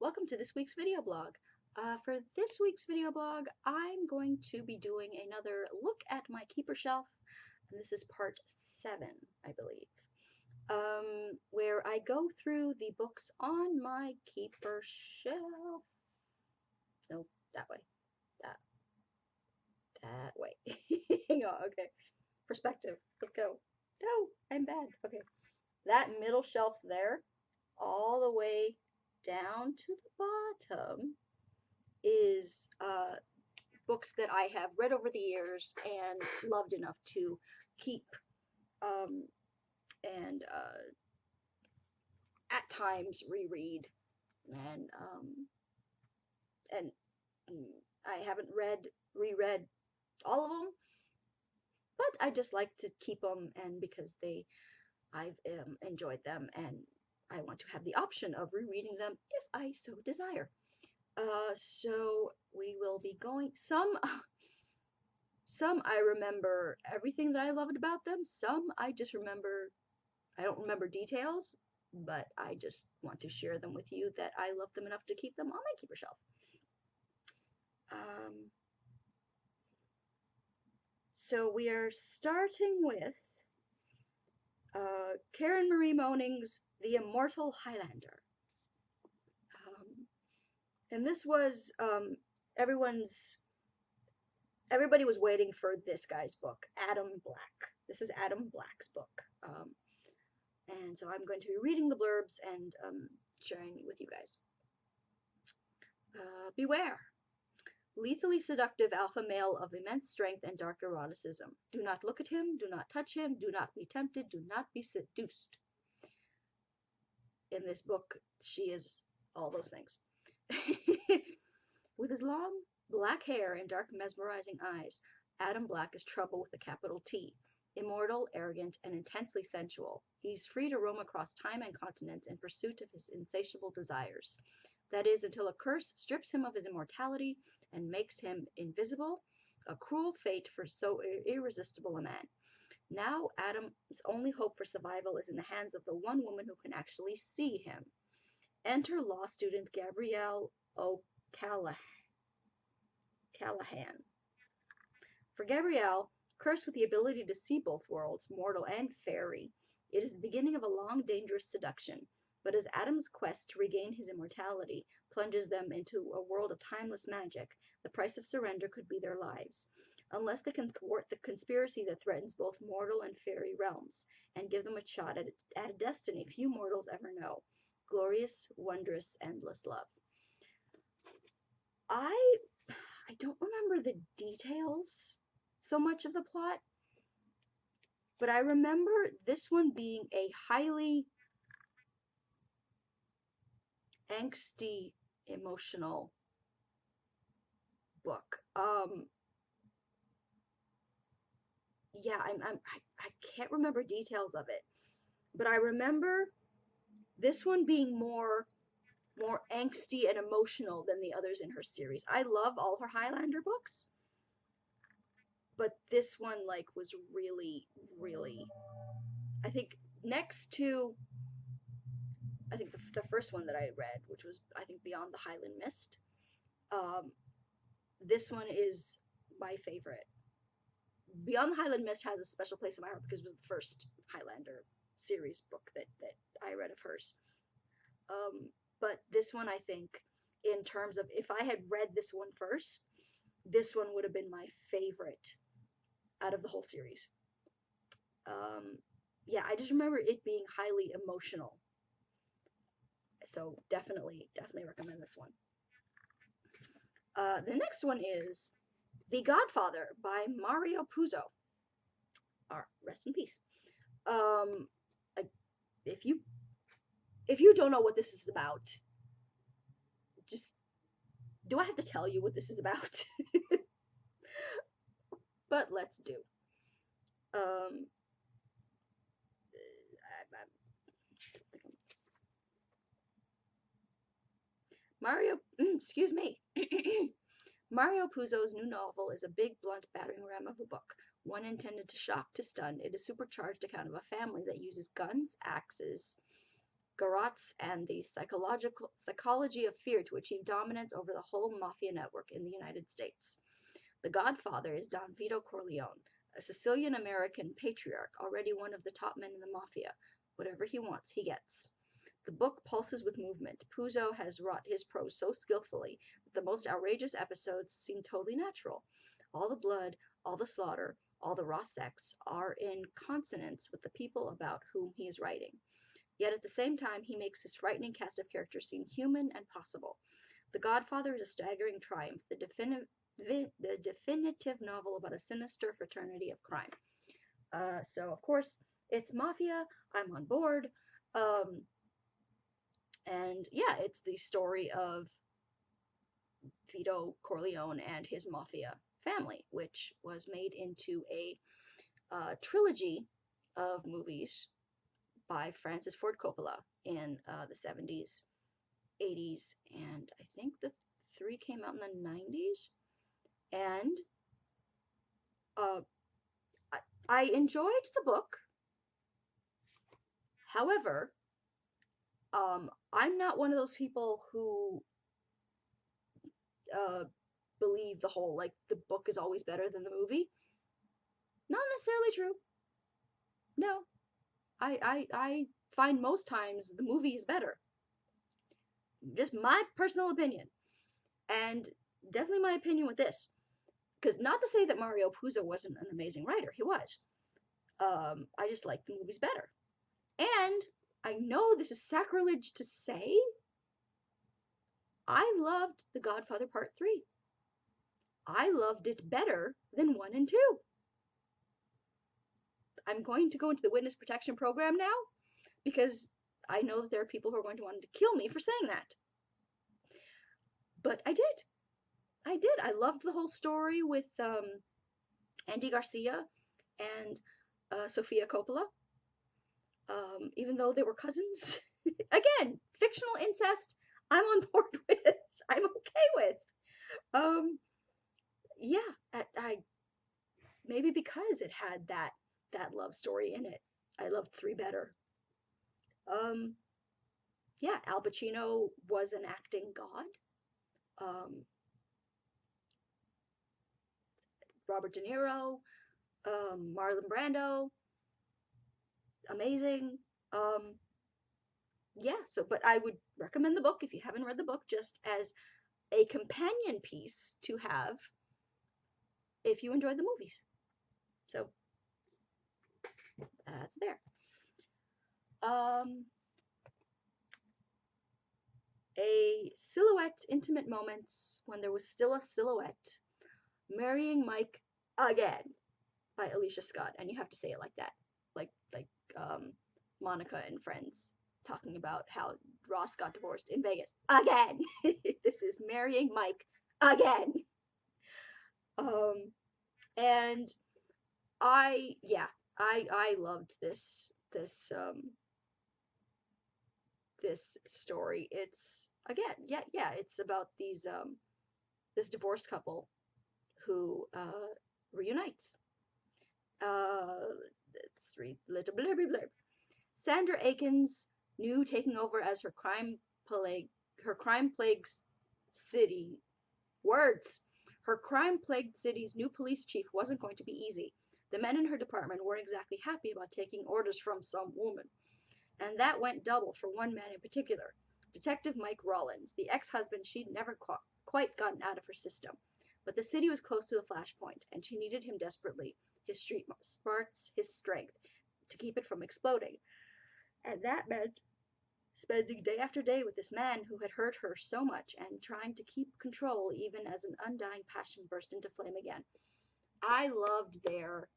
Welcome to this week's video blog. For this week's video blog, I'm going to be doing another look at my keeper shelf, and this is part 7, I believe, where I go through the books on my keeper shelf. No, that way. That way. Hang on, okay. Perspective. Let's go. No, I'm bad. Okay. That middle shelf there, all the way down to the bottom, is books that I have read over the years and loved enough to keep, and at times reread. And I haven't reread all of them, but I just like to keep them, and because I've enjoyed them, and I want to have the option of rereading them if I so desire. So we will be going, some I remember everything that I loved about them, some I don't remember details, but I just want to share them with you that I love them enough to keep them on my keeper shelf. So we are starting with Karen Marie Moning's The Immortal Highlander. And this was everybody was waiting for this guy's book, Adam Black. This is Adam Black's book. And so I'm going to be reading the blurbs and sharing it with you guys. Beware. Lethally seductive alpha male of immense strength and dark eroticism. Do not look at him, do not touch him, do not be tempted, do not be seduced. In this book, she is all those things. With his long black hair and dark mesmerizing eyes, Adam Black is trouble with a capital T. Immortal, arrogant, and intensely sensual, he's free to roam across time and continents in pursuit of his insatiable desires. That is, until a curse strips him of his immortality and makes him invisible, a cruel fate for so irresistible a man. Now Adam's only hope for survival is in the hands of the one woman who can actually see him. Enter law student Gabrielle O'Callahan. For Gabrielle, cursed with the ability to see both worlds, mortal and fairy, it is the beginning of a long, dangerous seduction. But as Adam's quest to regain his immortality plunges them into a world of timeless magic, the price of surrender could be their lives. Unless they can thwart the conspiracy that threatens both mortal and fairy realms, and give them a shot at a destiny few mortals ever know. Glorious, wondrous, endless love. I don't remember the details so much of the plot, but I remember this one being a highly angsty, emotional book. Yeah, I can't remember details of it, but I remember this one being more angsty and emotional than the others in her series. I love all her Highlander books, but this one was really, really, I think next to the first one that I read, which was I think Beyond the Highland Mist. This one is my favorite. Beyond the Highland Mist has a special place in my heart because it was the first Highlander series book that I read of hers. But this one, I think, in terms of if I had read this one first, this one would have been my favorite out of the whole series. Yeah, I just remember it being highly emotional. So definitely recommend this one. The next one is The Godfather by Mario Puzo. Rest in peace. If you don't know what this is about, just, do I have to tell you what this is about? But let's do. Excuse me. Mario Puzo's new novel is a big, blunt battering ram of a book, one intended to shock, to stun. It is a supercharged account of a family that uses guns, axes, garrots and the psychology of fear to achieve dominance over the whole mafia network in the United States. The Godfather is Don Vito Corleone, a Sicilian-American patriarch, already one of the top men in the mafia. Whatever he wants, he gets. The book pulses with movement. Puzo has wrought his prose so skillfully that the most outrageous episodes seem totally natural. All the blood, all the slaughter, all the raw sex are in consonance with the people about whom he is writing. Yet at the same time, he makes his frightening cast of characters seem human and possible. The Godfather is a staggering triumph, the definitive novel about a sinister fraternity of crime. So, of course, it's mafia. I'm on board. And yeah, it's the story of Vito Corleone and his mafia family, which was made into a trilogy of movies by Francis Ford Coppola in the 70s, 80s, and I think the 3 came out in the 90s. And I enjoyed the book. However, I'm not one of those people who believe the whole, like, the book is always better than the movie. Not necessarily true. No. I find most times the movie is better. Just my personal opinion. And definitely my opinion with this. Because not to say that Mario Puzo wasn't an amazing writer. He was. I just like the movies better. And I know this is sacrilege to say, I loved The Godfather Part 3. I loved it better than 1 and 2. I'm going to go into the witness protection program now, because I know that there are people who are going to want to kill me for saying that. But I did. I did. I loved the whole story with Andy Garcia and Sofia Coppola. Even though they were cousins. Again, fictional incest, I'm on board with. I'm okay with. Yeah, I maybe because it had that love story in it, I loved 3 better. Yeah, Al Pacino was an acting god. Robert De Niro, Marlon Brando, amazing. Yeah, so, but I would recommend the book if you haven't read the book, just as a companion piece to have if you enjoyed the movies. So, that's there. A silhouette, intimate moments when there was still a silhouette. Marrying Mike again by Alicia Scott, and you have to say it like that, like Monica and Friends talking about how Ross got divorced in Vegas again. This is Marrying Mike again. And I loved this story. It's again, it's about these this divorced couple who reunites. Let's read little blurb. Sandra Akins knew taking over as her crime-plagued city's new police chief wasn't going to be easy. The men in her department weren't exactly happy about taking orders from some woman. And that went double for one man in particular, Detective Mike Rollins, the ex-husband she'd never quite gotten out of her system. But the city was close to the flashpoint, and she needed him desperately, his street smarts, his strength, to keep it from exploding. And that meant spending day after day with this man who had hurt her so much and trying to keep control even as an undying passion burst into flame again. I loved their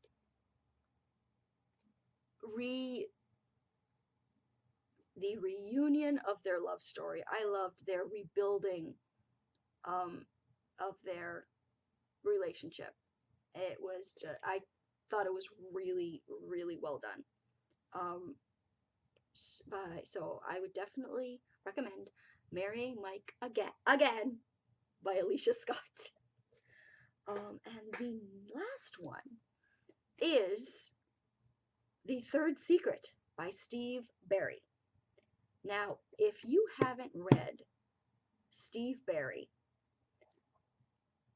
the reunion of their love story. I loved their rebuilding of their relationship. It was just, I thought it was really, really well done. So I would definitely recommend Marrying Mike again by Alicia Scott. And the last one is The Third Secret by Steve Berry. Now, if you haven't read Steve Barry,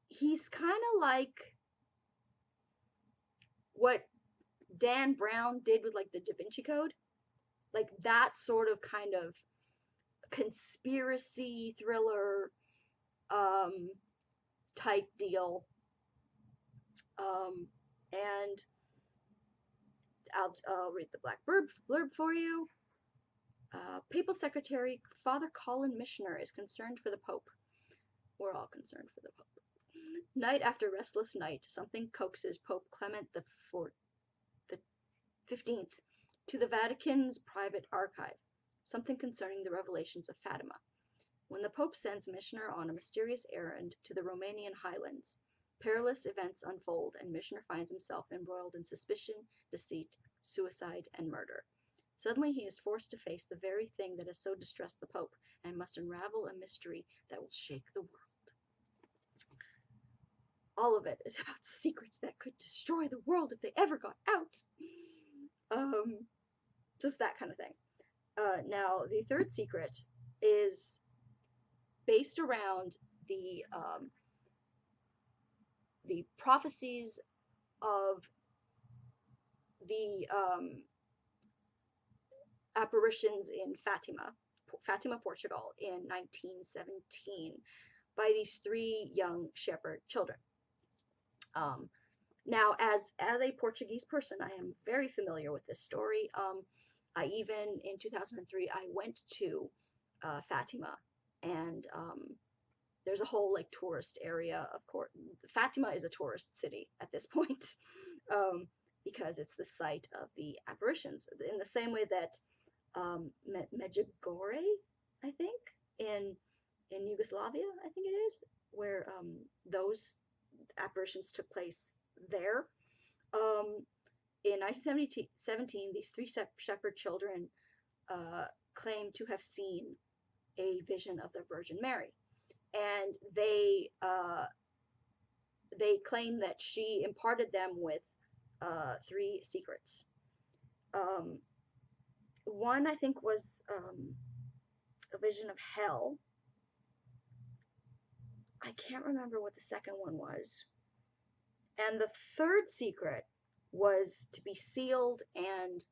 he's kind of like what Dan Brown did with like the Da Vinci Code, like that sort of kind of conspiracy thriller um, type deal. And I'll read the black blurb for you. Papal Secretary Father Colin Missioner is concerned for the Pope. We're all concerned for the Pope. Night after restless night, something coaxes Pope Clement the 15th to the Vatican's private archive, something concerning the revelations of Fatima. When the Pope sends Missioner on a mysterious errand to the Romanian highlands, perilous events unfold and Missioner finds himself embroiled in suspicion, deceit, suicide, and murder. Suddenly he is forced to face the very thing that has so distressed the Pope and must unravel a mystery that will shake the world. All of it is about secrets that could destroy the world if they ever got out. Just that kind of thing. Now, the third secret is based around the prophecies of the apparitions in Fatima, Portugal, in 1917, by these 3 young shepherd children. Now, as a Portuguese person, I am very familiar with this story. I even, in 2003, I went to Fatima, and there's a whole like tourist area. Of course, Fatima is a tourist city at this point, because it's the site of the apparitions. In the same way that Medjugorje, I think, in Yugoslavia, I think it is, where those apparitions took place there. In 1917, these 3 shepherd children claimed to have seen a vision of the Virgin Mary, and they claim that she imparted them with 3 secrets. One, I think, was a vision of hell. I can't remember what the second one was. And the third secret was to be sealed and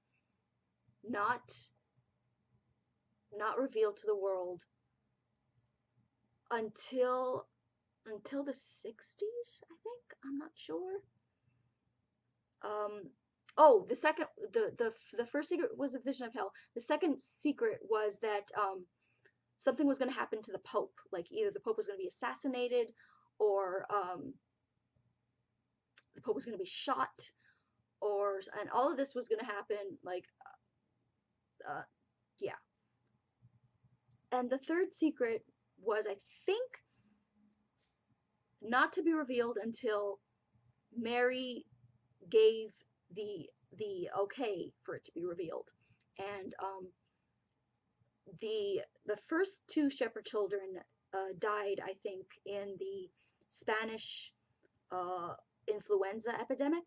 not revealed to the world until the 60s, I think. I'm not sure. The first secret was a vision of hell. The second secret was that something was going to happen to the Pope. Like either the Pope was going to be assassinated, or the Pope was going to be shot, and all of this was going to happen. Like, yeah. And the third secret was, I think, not to be revealed until Mary gave the okay for it to be revealed. And the first 2 shepherd children died, I think, in the Spanish influenza epidemic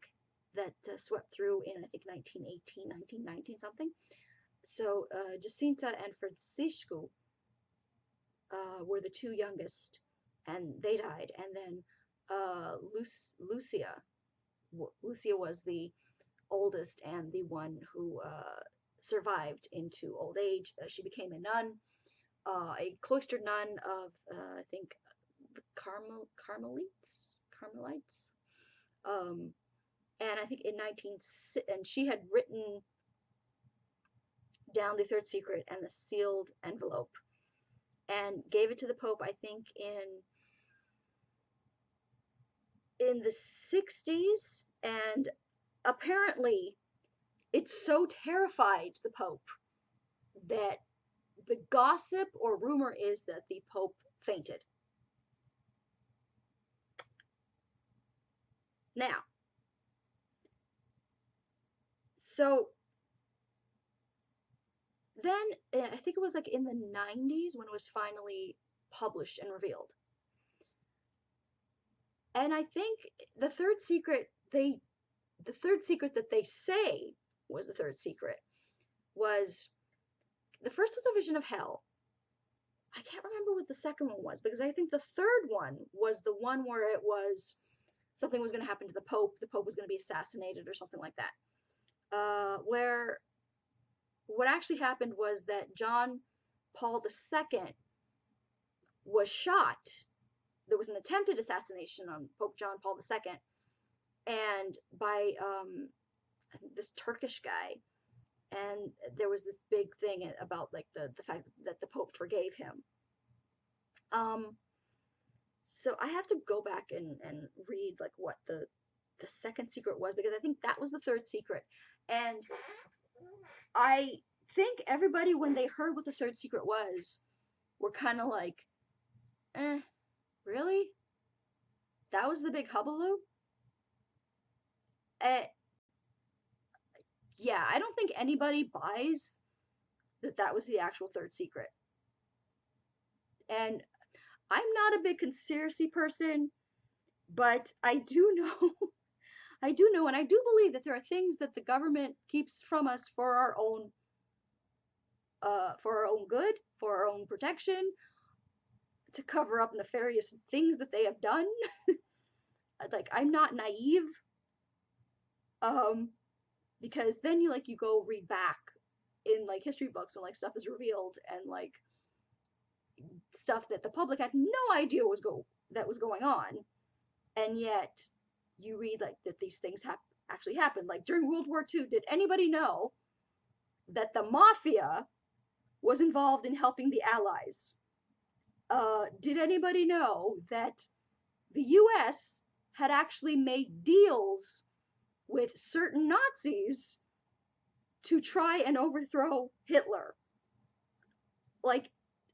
that swept through in, I think, 1918, 1919 something. So Jacinta and Francisco were the 2 youngest, and they died. And then Lucia was the oldest and the one who survived into old age. She became a nun, a cloistered nun of, I think, the Carmelites. And I think and she had written down the third secret and the sealed envelope and gave it to the Pope, I think, in the 60s. And apparently it so terrified the Pope that the gossip or rumor is that the Pope fainted. Now, so then I think it was like in the 90s when it was finally published and revealed. And I think the third secret that they say was the third secret was the first was A Vision of Hell. I can't remember what the second one was, because I think the third one was the one where it was something was going to happen to the Pope. The Pope was going to be assassinated or something like that. Where what actually happened was that John Paul II was shot. There was an attempted assassination on Pope John Paul II, and by this Turkish guy. And there was this big thing about like the fact that the Pope forgave him. So I have to go back and read like what the second secret was, because I think that was the third secret. And I think everybody, when they heard what the third secret was, were kind of like, really? That was the big hubbub? Uh, yeah, I don't think anybody buys that that was the actual third secret. And I'm not a big conspiracy person, but I do know, I do know, and I do believe that there are things that the government keeps from us for our own good, for our own protection, to cover up nefarious things that they have done. Like, I'm not naive, because then you go read back in like history books when like stuff is revealed, and like stuff that the public had no idea was going on, and yet you read like that these things actually happened. Like during World War II, did anybody know that the mafia was involved in helping the Allies? Did anybody know that the US had actually made deals with certain Nazis to try and overthrow Hitler? Like,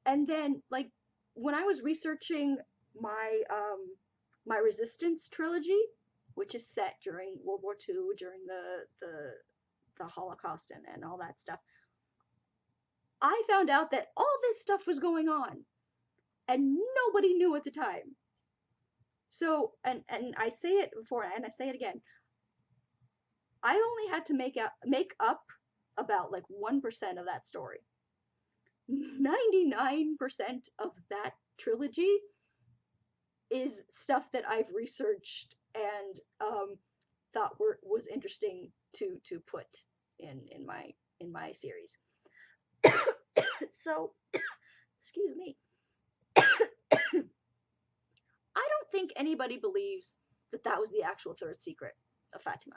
and then like when I was researching my my Resistance trilogy, which is set during World War II, during the Holocaust and all that stuff, I found out that all this stuff was going on and nobody knew at the time. So, and I say it before and I say it again, I only had to make up about like 1% of that story. 99% of that trilogy is stuff that I've researched and thought was interesting to put in my series. So, excuse me. I don't think anybody believes that that was the actual third secret of Fatima.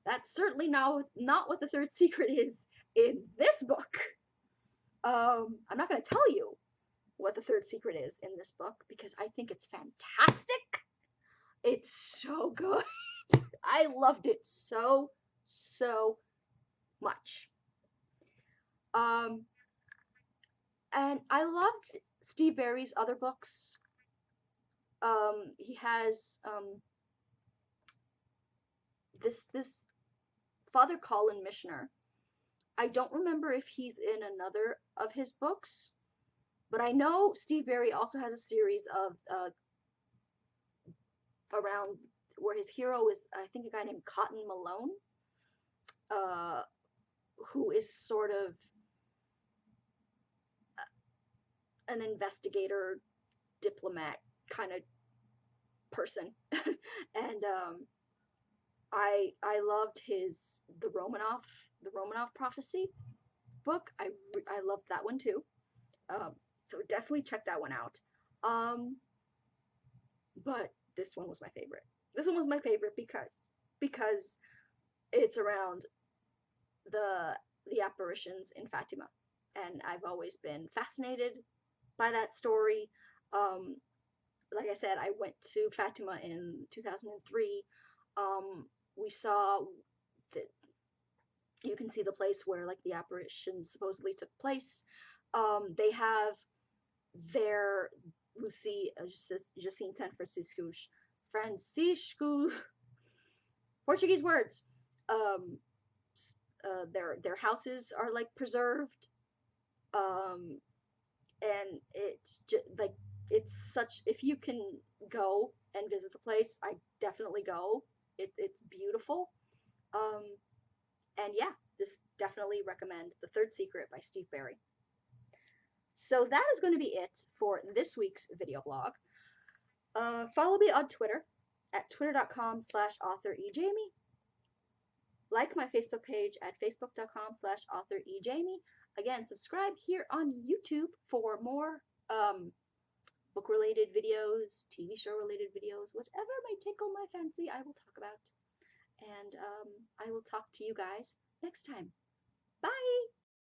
That's certainly not what the third secret is in this book. I'm not going to tell you what the third secret is in this book because I think it's fantastic. It's so good. I loved it so much. And I loved Steve Berry's other books. He has this Father Colin Mishner. I don't remember if he's in another of his books, but I know Steve Berry also has a series of around where his hero is, I think, a guy named Cotton Malone, who is sort of an investigator, diplomat kind of person. And I loved the Romanov Prophecy book. I loved that one too. So definitely check that one out. But this one was my favorite. This one was my favorite because it's around the apparitions in Fatima, and I've always been fascinated by that story. Like I said, I went to Fatima in 2003. We saw that you can see the place where like the apparitions supposedly took place. They have their Lucy Jacinta and Francisco Portuguese words. Their houses are like preserved, and it's just like it's such. If you can go and visit the place, I definitely go. It's beautiful, and yeah, this definitely recommend The Third Secret by Steve Berry. So that is going to be it for this week's video blog. Follow me on Twitter at twitter.com/authorejamie. Like my Facebook page at facebook.com/authorejamie. Again, subscribe here on YouTube for more book-related videos, TV show-related videos, whatever may tickle my fancy, I will talk about. And I will talk to you guys next time. Bye!